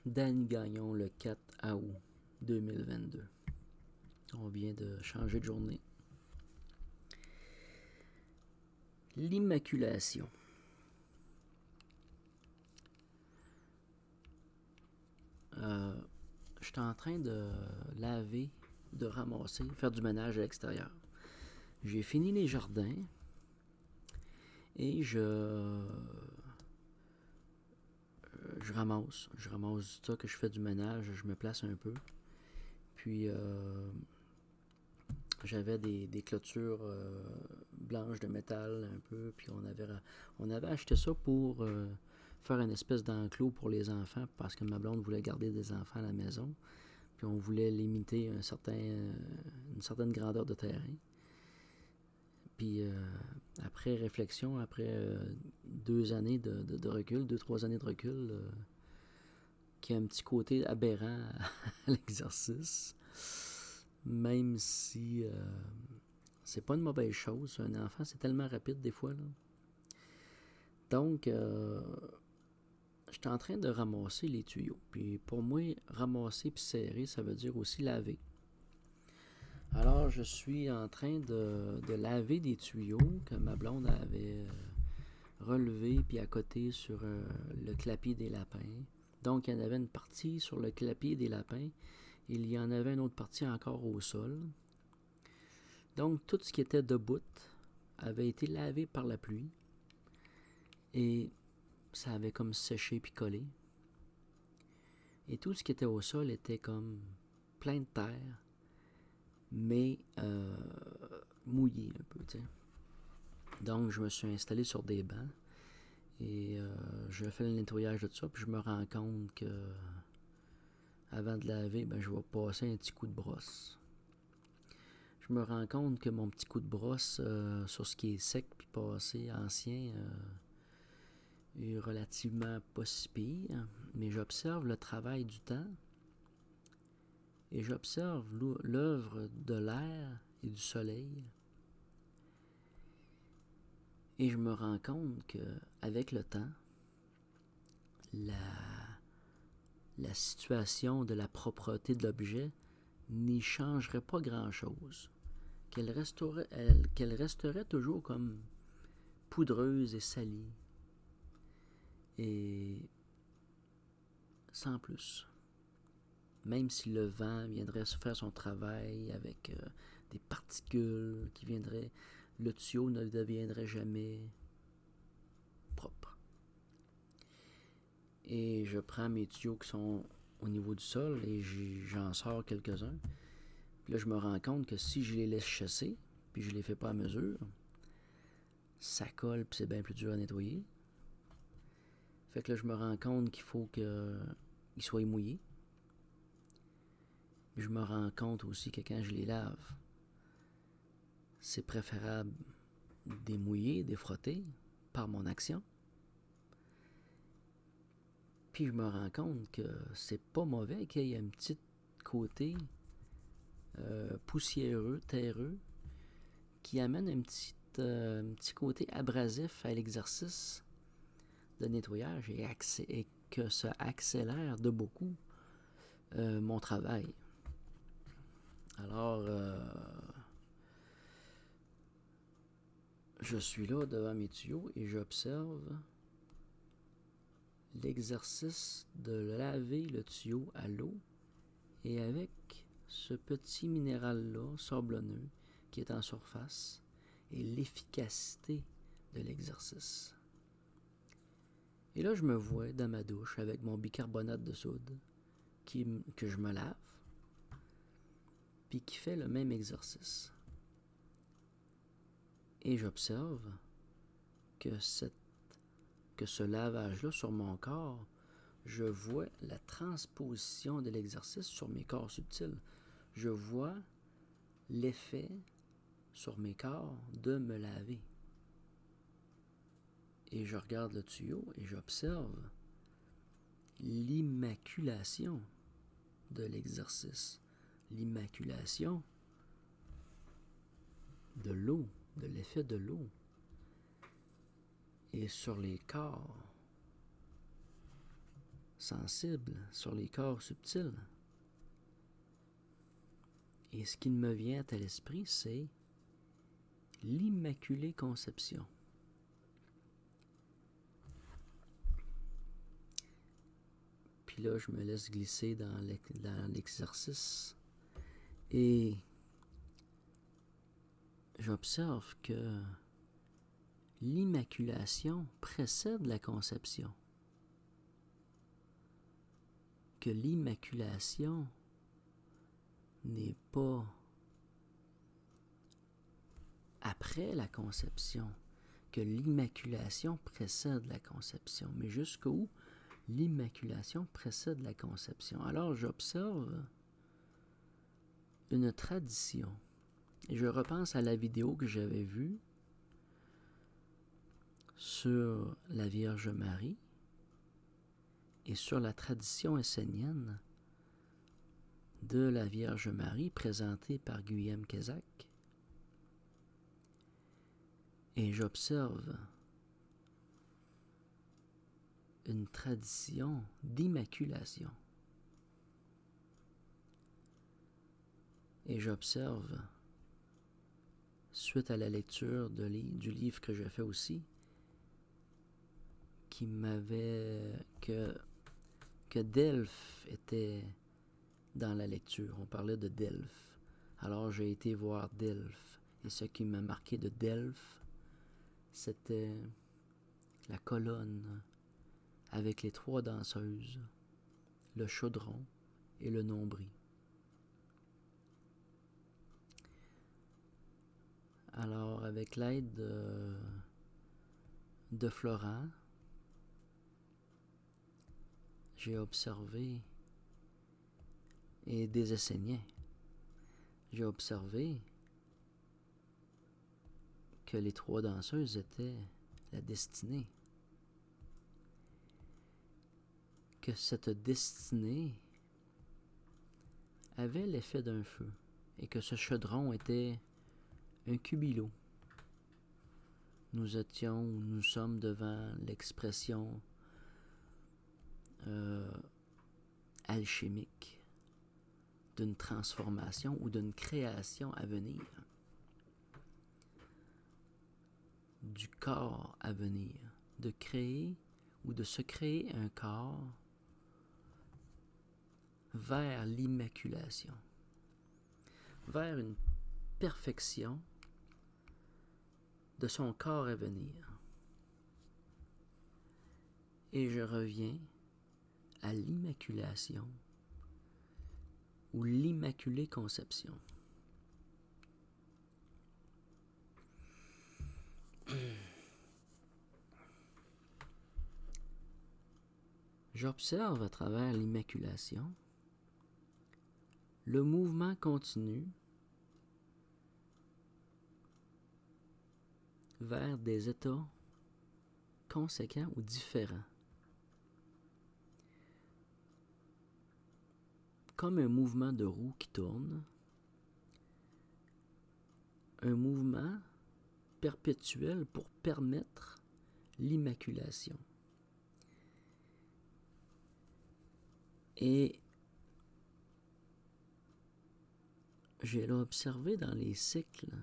Danny Gagnon le 4 août 2022. On vient de changer de journée. L'immaculation. J'étais en train de laver, de ramasser, faire du ménage à l'extérieur. J'ai fini les jardins et je ramasse du tas que je fais du ménage, je me place un peu. Puis j'avais des clôtures blanches de métal un peu, puis on avait acheté ça pour faire une espèce d'enclos pour les enfants, parce que ma blonde voulait garder des enfants à la maison, puis on voulait limiter une certaine grandeur de terrain. Puis après réflexion, après 2 années de recul, 2-3 années de recul, qui a un petit côté aberrant à l'exercice, même si c'est pas une mauvaise chose. Un enfant, c'est tellement rapide des fois, là. Donc, j'étais en train de ramasser les tuyaux. Puis pour moi, ramasser puis serrer, ça veut dire aussi laver. Alors, je suis en train de laver des tuyaux que ma blonde avait relevés puis à côté sur le clapier des lapins. Donc, il y en avait une partie sur le clapier des lapins. Il y en avait une autre partie encore au sol. Donc, tout ce qui était debout avait été lavé par la pluie. Et ça avait comme séché puis collé. Et tout ce qui était au sol était comme plein de terre, mais mouillé un peu, tu sais. Donc, je me suis installé sur des bancs et je fais le nettoyage de tout ça, puis je me rends compte que avant de laver, je vais passer un petit coup de brosse. Je me rends compte que mon petit coup de brosse sur ce qui est sec puis passé, ancien, est relativement pas si pire, mais j'observe le travail du temps et j'observe l'œuvre de l'air et du soleil. Et je me rends compte qu'avec le temps, la situation de la propreté de l'objet n'y changerait pas grand-chose. Qu'elle resterait toujours comme poudreuse et salie. Et sans plus. Même si le vent viendrait faire son travail avec des particules qui viendraient, le tuyau ne deviendrait jamais propre. Et je prends mes tuyaux qui sont au niveau du sol et j'en sors quelques-uns. Puis là, je me rends compte que si je les laisse chasser, puis je les fais pas à mesure, ça colle puis c'est bien plus dur à nettoyer. Fait que là, je me rends compte qu'il faut qu'ils soient mouillés. Je me rends compte aussi que quand je les lave, c'est préférable des mouiller, des frotter par mon action. Puis je me rends compte que c'est pas mauvais qu'il y ait un petit côté poussiéreux, terreux, qui amène un petit côté abrasif à l'exercice de nettoyage et que ça accélère de beaucoup mon travail. Alors, je suis là devant mes tuyaux et j'observe l'exercice de laver le tuyau à l'eau et avec ce petit minéral-là, sablonneux, qui est en surface, et l'efficacité de l'exercice. Et là, je me vois dans ma douche avec mon bicarbonate de soude que je me lave, puis qui fait le même exercice. Et j'observe que ce lavage-là sur mon corps, je vois la transposition de l'exercice sur mes corps subtils. Je vois l'effet sur mes corps de me laver. Et je regarde le tuyau et j'observe l'immaculation de l'exercice. L'immaculation de l'eau, de l'effet de l'eau. Et sur les corps, sensible sur les corps subtils. Et ce qui me vient à l'esprit, c'est l'Immaculée Conception. Puis là, je me laisse glisser dans l'exercice et j'observe que l'immaculation précède la conception. Que l'immaculation n'est pas après la conception, que l'immaculation précède la conception. Mais jusqu'où l'immaculation précède la conception? Alors j'observe une tradition. Et je repense à la vidéo que j'avais vue sur la Vierge Marie et sur la tradition essénienne de la Vierge Marie présentée par Guillaume Kézak. Et j'observe une tradition d'immaculation. Et j'observe, suite à la lecture du livre que je fais aussi, qui m'avait que Delphes était dans la lecture. On parlait de Delphes. Alors j'ai été voir Delphes. Et ce qui m'a marqué de Delphes, c'était la colonne avec les 3 danseuses, le chaudron et le nombril. Alors, avec l'aide de Florent, j'ai observé, et des Esséniens, j'ai observé que les 3 danseuses étaient la destinée. Que cette destinée avait l'effet d'un feu et que ce chaudron était un cubilo. Nous sommes devant l'expression alchimique d'une transformation ou d'une création à venir, du corps à venir, de créer ou de se créer un corps vers l'immaculation, vers une perfection de son corps à venir. Et je reviens à l'immaculation ou l'immaculée conception. J'observe à travers l'immaculation le mouvement continu vers des états conséquents ou différents. Comme un mouvement de roue qui tourne, un mouvement perpétuel pour permettre l'immaculation. Et j'ai observé dans les cycles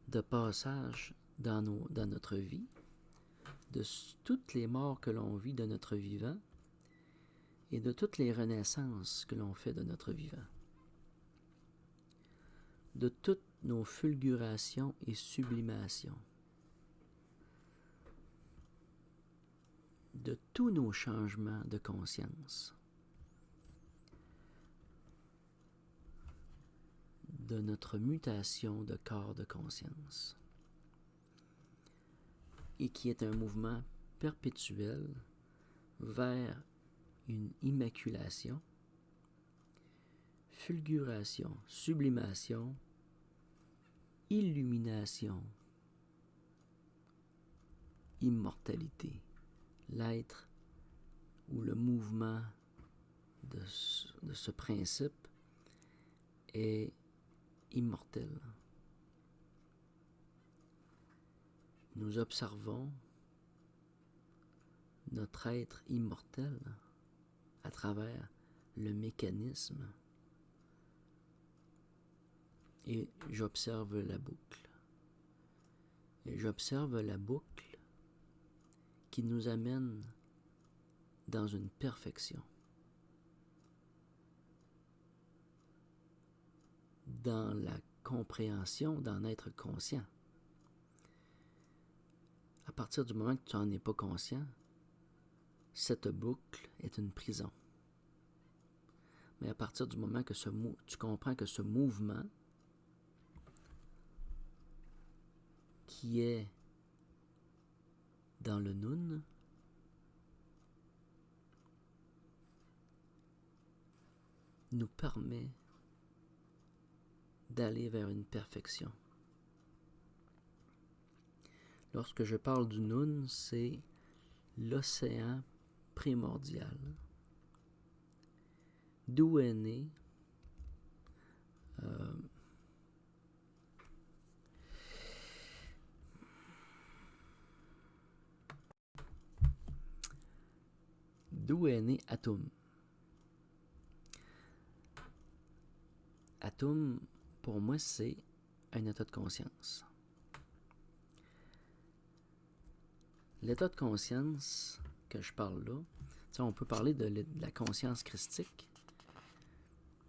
de passage dans notre vie, de toutes les morts que l'on vit de notre vivant et de toutes les renaissances que l'on fait de notre vivant, de toutes nos fulgurations et sublimations, de tous nos changements de conscience, de notre mutation de corps de conscience, et qui est un mouvement perpétuel vers une immaculation, fulguration, sublimation, illumination, immortalité. L'être ou le mouvement de ce principe est immortel. Nous observons notre être immortel à travers le mécanisme et j'observe la boucle. Et j'observe la boucle qui nous amène dans une perfection, dans la compréhension, d'en être conscient. À partir du moment que tu n'en es pas conscient, cette boucle est une prison. Mais à partir du moment que tu comprends que ce mouvement qui est dans le Nun nous permet d'aller vers une perfection. Lorsque je parle du Nun, c'est l'océan primordial, d'où est né Atum. Atum, pour moi, c'est un état de conscience. L'état de conscience que je parle là, on peut parler de la conscience christique,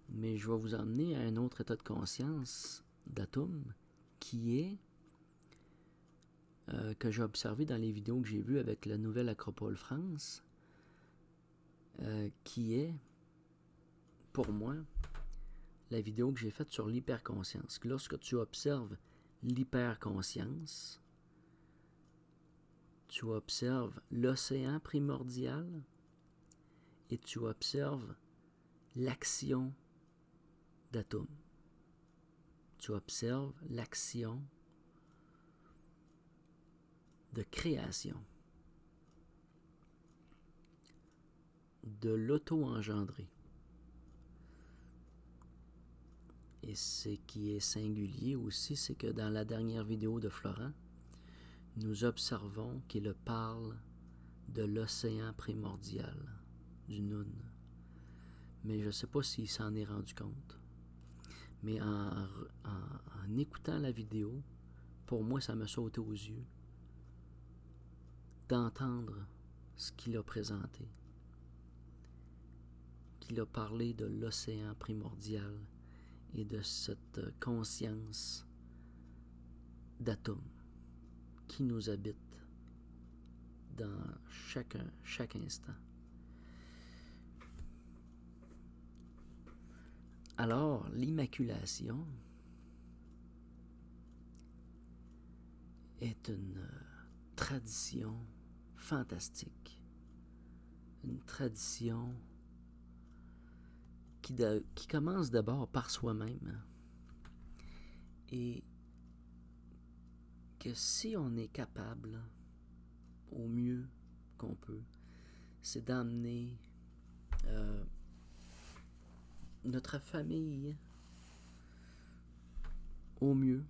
mais je vais vous emmener à un autre état de conscience d'Atum qui est, que j'ai observé dans les vidéos que j'ai vues avec la Nouvelle Acropole France, qui est, pour moi, la vidéo que j'ai faite sur l'hyperconscience. Lorsque tu observes l'hyperconscience, tu observes l'océan primordial et tu observes l'action d'Atum. Tu observes l'action de création, de l'auto-engendré. Et ce qui est singulier aussi, c'est que dans la dernière vidéo de Florent, nous observons qu'il parle de l'océan primordial, du Nun. Mais je ne sais pas s'il s'en est rendu compte. Mais en écoutant la vidéo, pour moi, ça me sautait aux yeux d'entendre ce qu'il a présenté. Qu'il a parlé de l'océan primordial et de cette conscience d'Atum qui nous habite dans chaque instant. Alors, l'immaculation est une tradition fantastique, une tradition qui commence d'abord par soi-même et que si on est capable, au mieux qu'on peut, c'est d'emmener notre famille au mieux,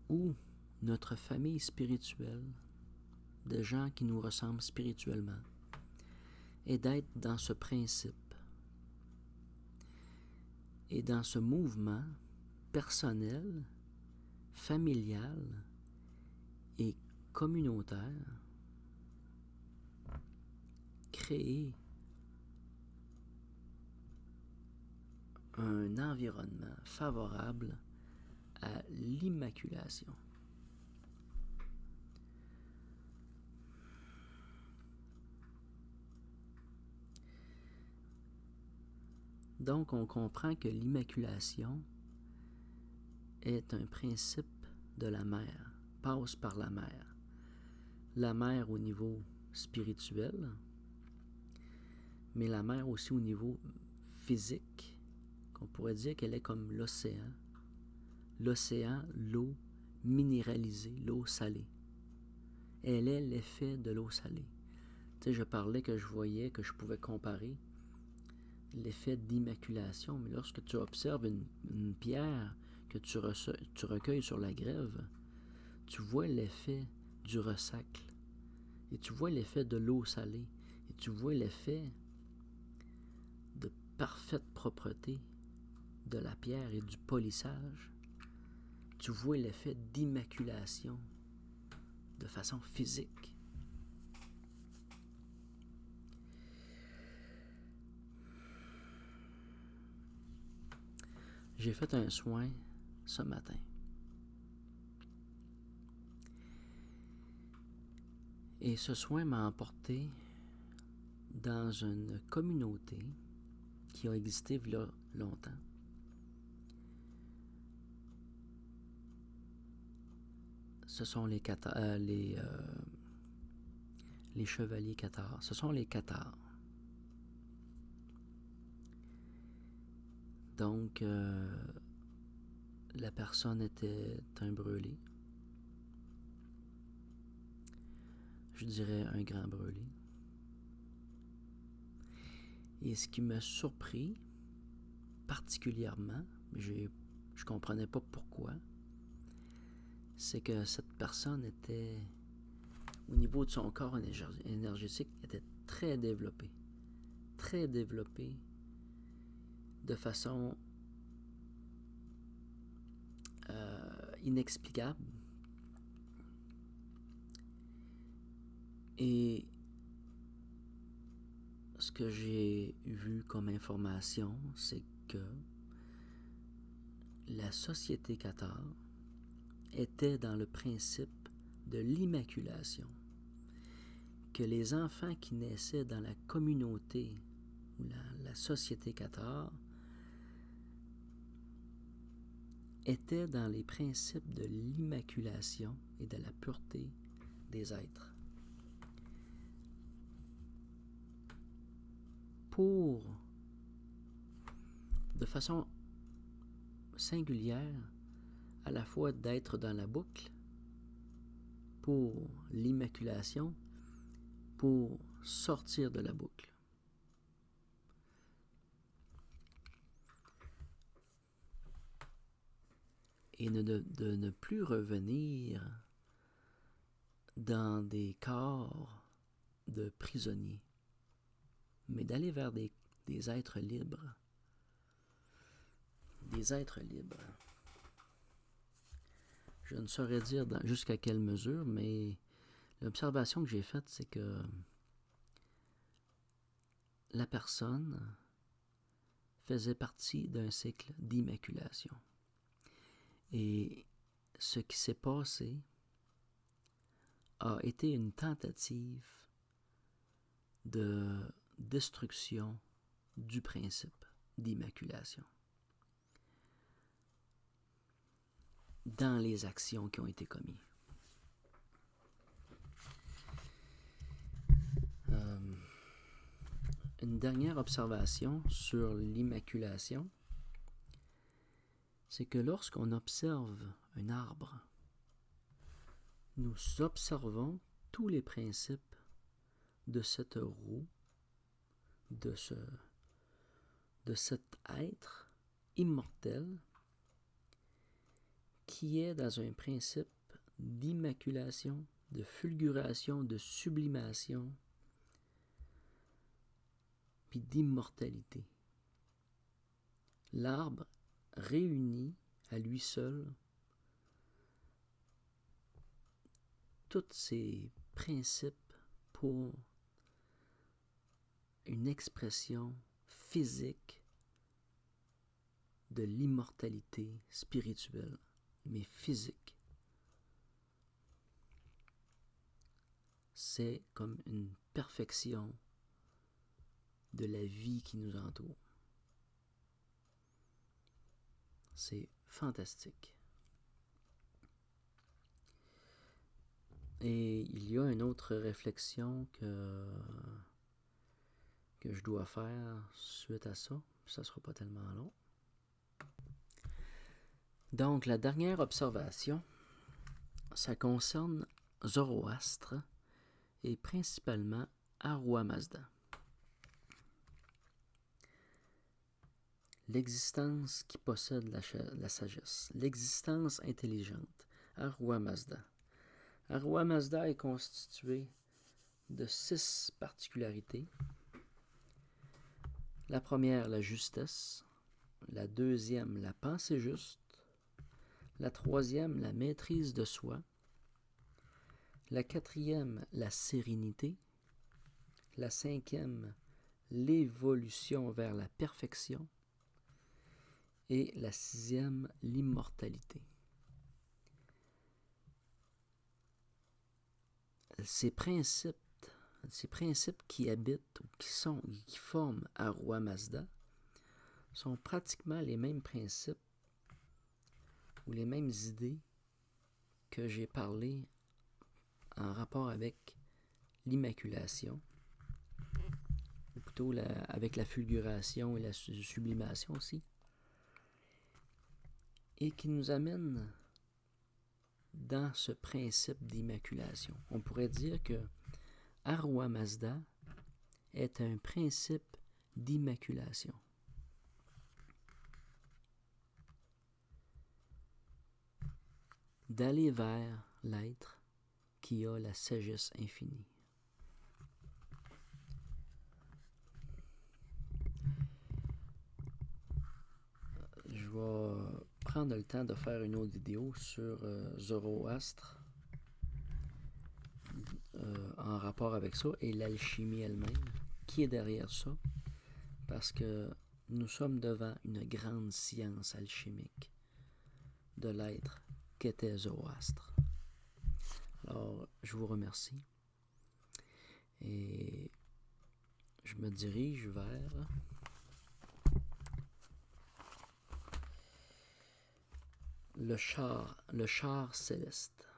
ou notre famille spirituelle, de gens qui nous ressemblent spirituellement, et d'être dans ce principe et dans ce mouvement personnel, familial et communautaire, créer un environnement favorable à l'immaculation. Donc, on comprend que l'immaculation est un principe de la mère, passe par la mère. La mère au niveau spirituel, mais la mère aussi au niveau physique, qu'on pourrait dire qu'elle est comme l'océan. L'océan, l'eau minéralisée, l'eau salée. Elle est l'effet de l'eau salée. Tu sais, je parlais que je voyais, que je pouvais comparer l'effet d'immaculation, mais lorsque tu observes une pierre que tu recueilles sur la grève, tu vois l'effet du ressacle Et tu vois l'effet de l'eau salée. Et tu vois l'effet de parfaite propreté de la pierre et du polissage. Tu vois l'effet d'immaculation de façon physique. J'ai fait un soin ce matin. Et ce soin m'a emporté dans une communauté qui a existé il y a longtemps. Ce sont les chevaliers cathares. Ce sont les cathares. Donc, la personne était un brûlé. Je dirais un grand brûlé. Et ce qui m'a surpris particulièrement, mais je ne comprenais pas pourquoi, c'est que cette personne était, au niveau de son corps énergétique, était très développée de façon inexplicable. Et ce que j'ai vu comme information, c'est que la société cathare était dans le principe de l'immaculation, que les enfants qui naissaient dans la communauté ou la société cathare étaient dans les principes de l'immaculation et de la pureté des êtres. Pour, de façon singulière, à la fois d'être dans la boucle, pour l'immaculation, pour sortir de la boucle. Et de ne plus revenir dans des corps de prisonniers, mais d'aller vers des êtres libres. Des êtres libres. Je ne saurais dire jusqu'à quelle mesure, mais l'observation que j'ai faite, c'est que la personne faisait partie d'un cycle d'immaculation. Et ce qui s'est passé a été une tentative de destruction du principe d'immaculation dans les actions qui ont été commises. Une dernière observation sur l'immaculation, c'est que lorsqu'on observe un arbre, nous observons tous les principes de cette roue, de cet être immortel qui est dans un principe d'immaculation, de fulguration, de sublimation, puis d'immortalité. L'arbre réunit à lui seul tous ces principes pour une expression physique de l'immortalité spirituelle, mais physique. C'est comme une perfection de la vie qui nous entoure. C'est fantastique. Et il y a une autre réflexion que je dois faire suite à ça. Ça ne sera pas tellement long. Donc, la dernière observation, ça concerne Zoroastre et principalement Ahura Mazda. L'existence qui possède la sagesse, l'existence intelligente, Ahura Mazda. Ahura Mazda est constitué de 6 particularités. La première, la justesse. La deuxième, la pensée juste. La troisième, la maîtrise de soi. La quatrième, la sérénité. La cinquième, l'évolution vers la perfection. Et la sixième, l'immortalité. Ces principes qui habitent ou qui forment Arwa Mazda sont pratiquement les mêmes principes ou les mêmes idées que j'ai parlé en rapport avec l'immaculation, ou plutôt avec la fulguration et la sublimation aussi, et qui nous amènent dans ce principe d'immaculation. On pourrait dire que Arwa Mazda est un principe d'immaculation. D'aller vers l'être qui a la sagesse infinie. Je vais prendre le temps de faire une autre vidéo sur Zoroastre en rapport avec ça et l'alchimie elle-même, qui est derrière ça, parce que nous sommes devant une grande science alchimique de l'être qu'était Zoroastre. Alors, je vous remercie et je me dirige vers le char céleste.